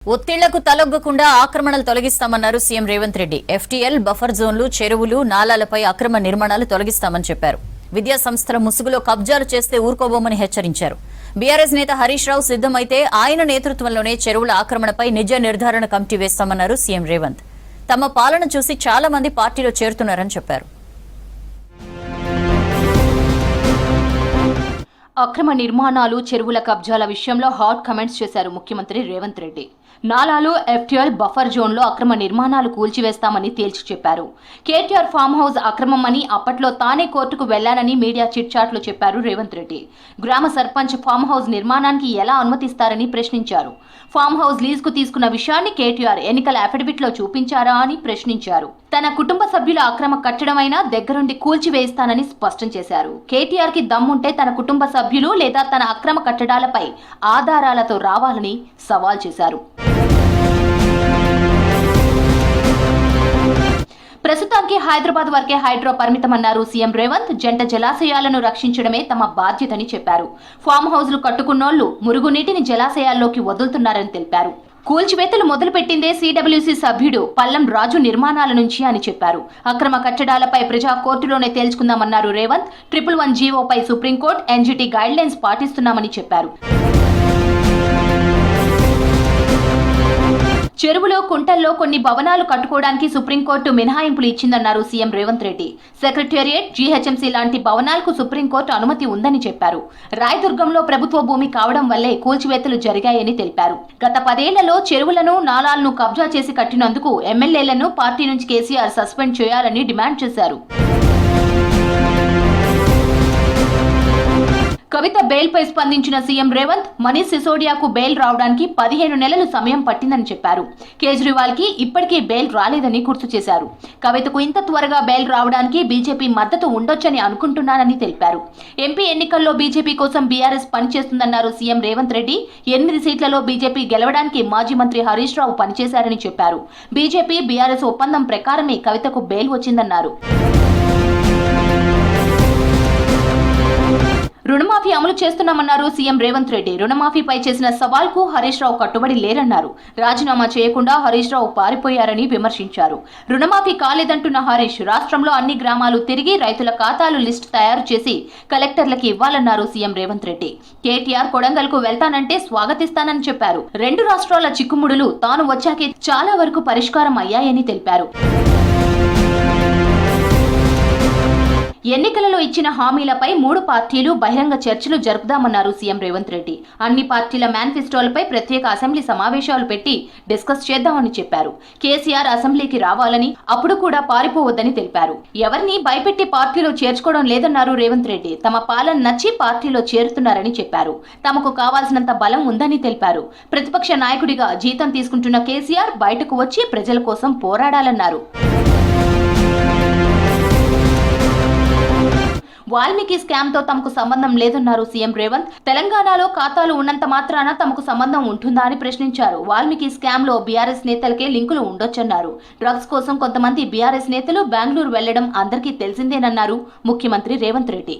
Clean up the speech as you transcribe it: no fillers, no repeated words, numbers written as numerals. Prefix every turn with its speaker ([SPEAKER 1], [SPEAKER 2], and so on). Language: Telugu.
[SPEAKER 1] ఒత్తిళ్లకు తలొగ్గకుండా ఆక్రమణలు తొలగిస్తామన్నారు CM Revanth Reddy. FTL, buffer జోన్లు, చెరువులు, నాలాలపై అక్రమ నిర్మాణాలు తొలగిస్తామని చెప్పారు. విద్యా సంస్థల ముసుగులో కబ్జాలు చేస్తే ఊరుకోబోమని హెచ్చరించారు. బీఆర్ఎస్ నేత హరీష్ రావు సిద్ధమైతే ఆయన నేతృత్వంలోనే చెరువుల ఆక్రమణపై నిజ నిర్ధారణ కమిటీ వేస్తామన్నారు సీఎం రేవంత్. తమ పాలన చూసి చాలా మంది పార్టీలో చేరుతున్నారని చెప్పారు.
[SPEAKER 2] అక్రమ నిర్మాణాలు, చెరువుల కబ్జాల విషయంలో హాట్ కమెంట్స్ చేశారు ముఖ్యమంత్రి రేవంత్ రెడ్డి. నాలాలు, ఎఫ్టీఎల్, బఫర్ జోన్లో అక్రమ నిర్మాణాలు కూల్చివేస్తామని తేల్చి చెప్పారు. కేటీఆర్ ఫామ్ హౌస్ అక్రమమని, అప్పట్లో తానే కోర్టుకు వెళ్లానని మీడియా చిట్చాట్లో చెప్పారు రేవంత్ రెడ్డి. గ్రామ సర్పంచ్ ఫామ్ హౌస్ నిర్మాణానికి ఎలా అనుమతిస్తారని ప్రశ్నించారు. ఫామ్ హౌస్ లీజుకు తీసుకున్న విషయాన్ని కేటీఆర్ ఎన్నికల అఫిడవిట్లో చూపించారా అని ప్రశ్నించారు. తన కుటుంబ సభ్యుల అక్రమ కట్టడమైనా దగ్గరుండి కూల్చివేస్తానని స్పష్టం చేశారు. కేటీఆర్ కి దమ్ముంటే తన కుటుంబ సభ్యులు లేదా తన అక్రమ కట్టడాలపై ఆధారాలతో రావాలని సవాల్ చేశారు. ప్రస్తుతానికి హైదరాబాద్ వరకే హైడ్రో పరిమితమన్నారు సీఎం రేవంత్. జంట జలాశయాలను రక్షించడమే తమ బాధ్యతని చెప్పారు. ఫామ్ హౌస్లు కట్టుకున్నోళ్లు మురుగునీటిని జలాశయాల్లోకి వదులుతున్నారని తెలిపారు. కూల్చివేతలు మొదలుపెట్టిందే సిడబ్ల్యూసీ సభ్యుడు పల్లం రాజు నిర్మాణాల నుంచి అని చెప్పారు. అక్రమ కట్టడాలపై ప్రజా కోర్టులోనే తేల్చుకుందామన్నారు రేవంత్. 111 జీవోపై సుప్రీంకోర్టు, ఎన్జీటీ గైడ్లైన్స్ పాటిస్తున్నామని చెప్పారు. చెరువులో, కుంటల్లో కొన్ని భవనాలు కట్టుకోవడానికి సుప్రీంకోర్టు మినహాయింపులు ఇచ్చిందన్నారు CM Revanth Reddy. Secretariat, GHMC లాంటి భవనాలకు సుప్రీంకోర్టు అనుమతి ఉందని చెప్పారు. రాయదుర్గంలో ప్రభుత్వ భూమి కావడం వల్లే కూల్చివేతలు జరిగాయని తెలిపారు. గత 10 ఏళ్లలో చెరువులను, నాలాలను కబ్జా చేసి కట్టినందుకు ఎమ్మెల్యేలను పార్టీ నుంచి కేసీఆర్ సస్పెండ్ చేయాలని డిమాండ్ చేశారు. కవిత బెయిల్పై స్పందించిన సీఎం రేవంత్, మనీష్ సిసోడియాకు బెయిల్ రావడానికి 15 నెలలు సమయం పట్టిందని చెప్పారు. కేజ్రీవాల్ కి ఇప్పటికీ బెయిల్ రాలేదని గుర్తు చేశారు. కవితకు ఇంత త్వరగా బెయిల్ రావడానికి బీజేపీ మద్దతు ఉండొచ్చని అనుకుంటున్నానని తెలిపారు. ఎంపీ ఎన్నికల్లో బీజేపీ కోసం బీఆర్ఎస్ పనిచేస్తుందన్నారు సీఎం రేవంత్ రెడ్డి. 8 సీట్లలో బీజేపీ గెలవడానికి మాజీ మంత్రి హరీష్ రావు పనిచేశారని చెప్పారు. బీజేపీ, బీఆర్ఎస్ ఒప్పందం ప్రకారమే కవితకు బెయిల్ వచ్చిందన్నారు. రుణమాఫీ అమలు చేస్తున్నామన్నారు సీఎం రేవంత్ రెడ్డి. రుణమాఫీపై చేసిన సవాల్కు హరీష్ రావు కట్టుబడి లేరన్నారు. రాజీనామా చేయకుండా హరీష్ రావు పారిపోయారని విమర్శించారు. రుణమాఫీ కాలేదంటున్న హరీష్, రాష్ట్రంలో అన్ని గ్రామాలు తిరిగి రైతుల ఖాతాలు లిస్టు తయారు చేసి కలెక్టర్లకు ఇవ్వాలన్నారు సీఎం రేవంత్ రెడ్డి. కేటీఆర్ కొడంగల్కు వెళ్తానంటే స్వాగతిస్తానని చెప్పారు. 2 రాష్ట్రాల చిక్కుముడులు తాను వచ్చాకే చాలా వరకు పరిష్కారం అయ్యాయని తెలిపారు. ఎన్నికలలో ఇచ్చిన హామీలపై 3 పార్టీలు బహిరంగ చర్చలు జరుపుదామన్నారు సీఎం రేవంత్ రెడ్డి. అన్ని పార్టీల మేనిఫెస్టోలపై ప్రత్యేక అసెంబ్లీ సమావేశాలు పెట్టి డిస్కస్ చేద్దామని చెప్పారు. కేసీఆర్ అసెంబ్లీకి రావాలని, అప్పుడు కూడా పారిపోవద్దని తెలిపారు. ఎవరిని భయపెట్టి పార్టీలో చేర్చుకోవడం లేదన్నారు రేవంత్ రెడ్డి. తమ పాలన నచ్చి పార్టీలో చేరుతున్నారని చెప్పారు. తమకు కావాల్సినంత బలం ఉందని తెలిపారు. ప్రతిపక్ష నాయకుడిగా జీతం తీసుకుంటున్న కేసీఆర్ బయటకు వచ్చి ప్రజల కోసం పోరాడాలన్నారు. వాల్మీకి స్కామ్ తో తమకు సంబంధం లేదన్నారు సీఎం రేవంత్. తెలంగాణలో ఖాతాలు ఉన్నంత మాత్రాన తమకు సంబంధం ఉంటుందా అని ప్రశ్నించారు. వాల్మీకి స్కామ్ లో బీఆర్ఎస్ నేతలకే లింకులు ఉండొచ్చన్నారు. డ్రగ్స్ కోసం కొంతమంది బీఆర్ఎస్ నేతలు బెంగళూరు వెళ్లడం అందరికీ తెలిసిందేనన్నారు ముఖ్యమంత్రి రేవంత్ రెడ్డి.